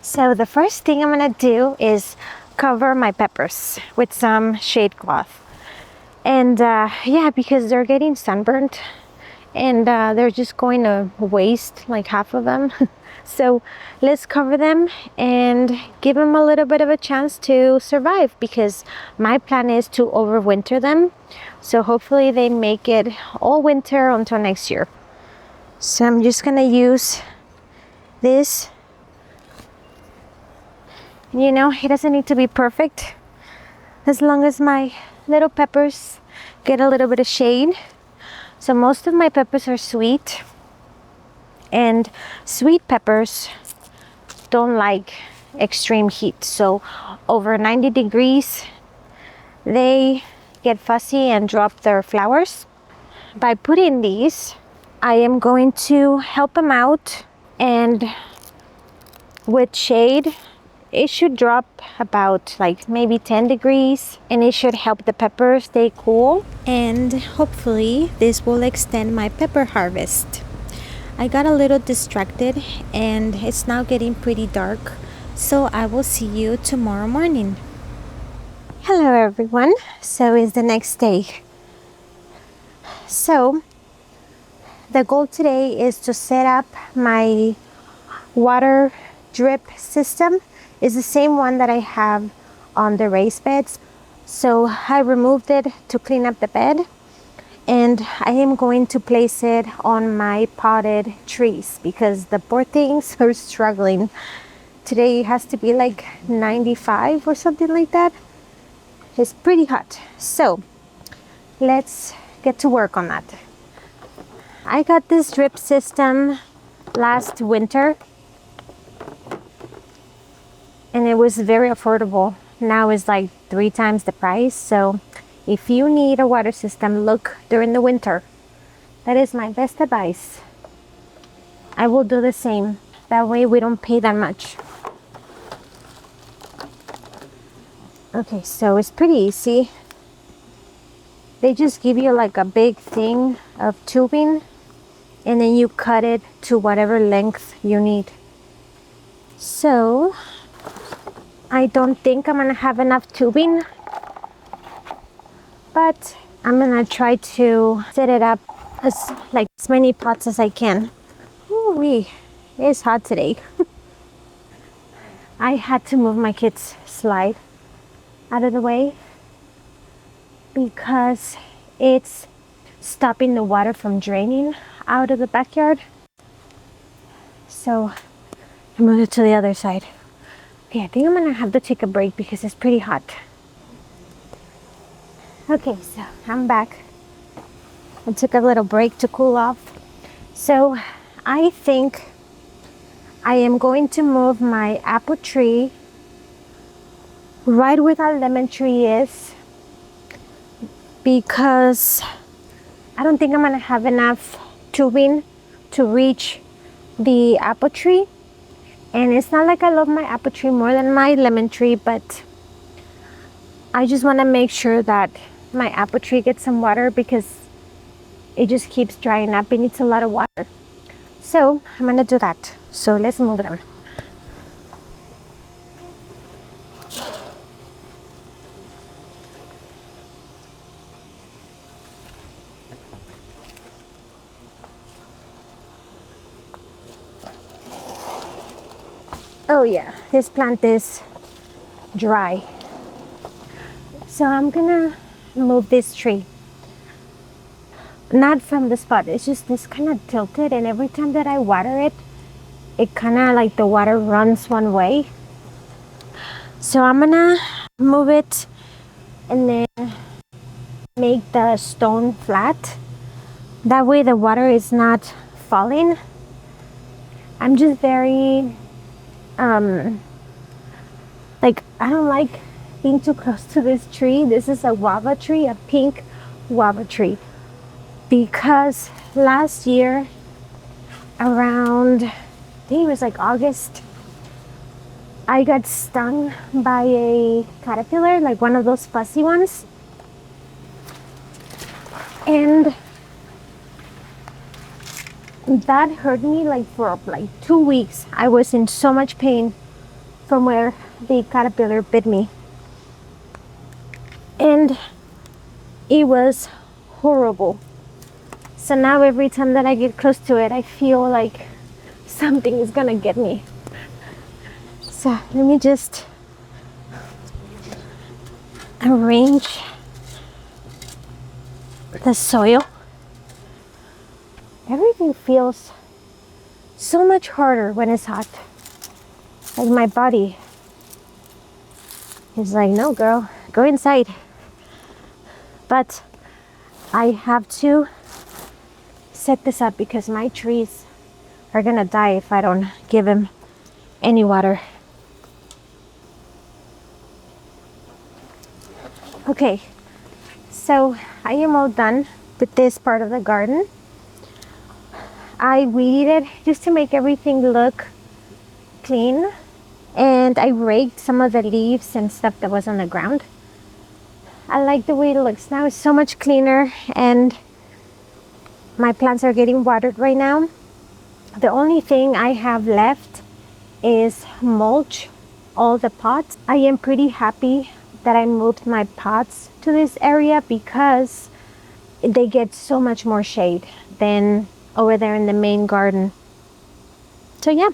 So the first thing I'm gonna do is cover my peppers with some shade cloth. And yeah, because they're getting sunburned and they're just going to waste like half of them. So let's cover them and give them a little bit of a chance to survive, because my plan is to overwinter them. So hopefully they make it all winter until next year. So I'm just gonna use this. You know, it doesn't need to be perfect, as long as my little peppers get a little bit of shade. So most of my peppers are sweet, and sweet peppers don't like extreme heat. So over 90 degrees, they get fussy and drop their flowers. By putting these, I am going to help them out, and with shade, it should drop about like maybe 10 degrees, and it should help the pepper stay cool, and hopefully this will extend my pepper harvest. I got a little distracted and it's now getting pretty dark, so I will see you tomorrow morning. Hello everyone, so it's the next day. So the goal today is to set up my water drip system. Is the same one that I have on the raised beds. So I removed it to clean up the bed, and I am going to place it on my potted trees because the poor things are struggling. Today it has to be like 95 or something like that. It's pretty hot. So let's get to work on that. I got this drip system last winter, and it was very affordable. Now it's like 3 times the price. So if you need a water system, look during the winter. That is my best advice. I will do the same. That way we don't pay that much. Okay, so it's pretty easy. They just give you like a big thing of tubing, and then you cut it to whatever length you need. So I don't think I'm gonna have enough tubing, but I'm gonna try to set it up as many pots as I can. Ooh-wee, it's hot today. I had to move my kids' slide out of the way because it's stopping the water from draining out of the backyard. So I moved it to the other side. Okay, I think I'm gonna have to take a break because it's pretty hot. Okay, so I'm back. I took a little break to cool off. So I think I am going to move my apple tree right where that lemon tree is, because I don't think I'm gonna have enough tubing to reach the apple tree. And it's not like I love my apple tree more than my lemon tree, but I just want to make sure that my apple tree gets some water because it just keeps drying up. It needs a lot of water. So I'm going to do that. So let's move them. Oh yeah, this plant is dry. So I'm gonna move this tree. Not from the spot, it's just this kind of tilted, and every time that I water it, it kind of like the water runs one way. So I'm gonna move it and then make the stone flat. That way the water is not falling. I'm just very like, I don't like being too close to this tree. This is a guava tree, a pink guava tree, because last year around, I think it was like August, I got stung by a caterpillar, like one of those fussy ones, and that hurt me like for like 2 weeks. I was in so much pain from where the caterpillar bit me. And it was horrible. So now every time that I get close to it, I feel like something is gonna get me. So let me just arrange the soil. Everything feels so much harder when it's hot. Like my body is like, no girl, go inside. But I have to set this up because my trees are gonna die if I don't give them any water. Okay, so I am all done with this part of the garden. I weeded just to make everything look clean, and I raked some of the leaves and stuff that was on the ground. I like the way it looks now. It's so much cleaner, and my plants are getting watered right now. The only thing I have left is mulch all the pots. I am pretty happy that I moved my pots to this area because they get so much more shade than over there in the main garden. So yeah,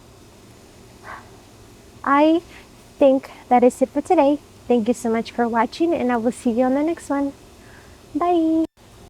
I think that is it for today. Thank you so much for watching, and I will see you on the next one. Bye.